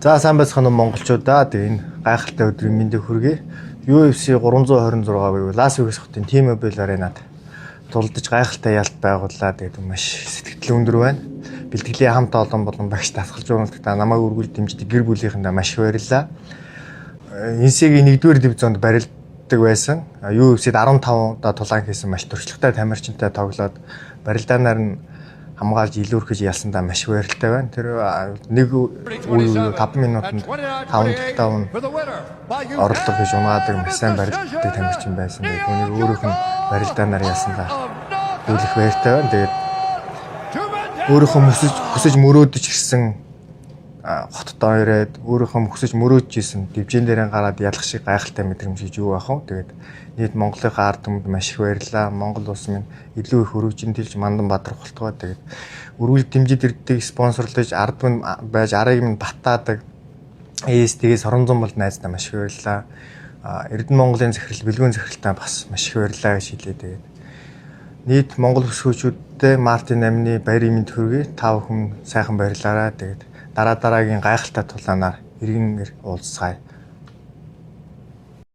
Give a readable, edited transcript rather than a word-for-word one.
За сайн байцгаана уу монголчуудаа. Тэгээ энэ гайхалтай өдрийн мэндийг хүргэе. UFC 326 буюу Лас Вегас хотын T-Mobile Arena-д тулдаж гайхалтай ялт байгууллаа. Тэгээд маш сэтгэл өндөр байна. Бэлтгэлийн хамт олон болон багш татгалж ууралтаа намайг үргэлж дэмждэг гэр бүлийнхэндээ маш их баярлалаа. Энсгийн 1-р дивизионд барилддаг байсан. UFC-д 15 удаа тулаан хийсэн маш туршлагатай тамирчинтай тоглоод барилдаанаар нь хамгаалж илүүрхэж ялсандаа маш баяртай байна. Тэр нэг үе 5 минутанд 5 таван орлого хийж унаадаг маш сайн барилддаг тамирчин байсан. Тэгээд түүнийг өөрөөх нь барилдаанаар ялсандаа хүлэх баяртай байна. Тэгээд өөрөөхөө хүсэж мөрөөдөж ирсэн хоттой ирээд өөрөөхөө хүсэж мөрөөдж исэн дивжин дээрээ гараад ялах шиг гайхалтай мэдрэмж гэж юу ах вэ? Тэгээд нийт Монголынхаа ард түмэнд маш их баярлалаа. Монгол улс минь илүү их өргөжинтэлж мандан бадрахтгаа. Тэгээд өргөл дэмжиж ирдэг спонсорлож ард түмэнд байж арыг минь батаадаг ээстээс Соронзон болд найздаа маш их баярлалаа. Эрдэнэ Монголын захирал бэлгүүн захиралтай бас маш их баярлалаа гэж хэлээ. Тэгээд нийт Монгол хөсгөөчүүдтэй Мартин амины баярын мэнд хүргэе. Та бүхэн сайхан баярлаарай. Тэгээд дараагийн гайхалтай тулаанаар иргэн уулзцаая.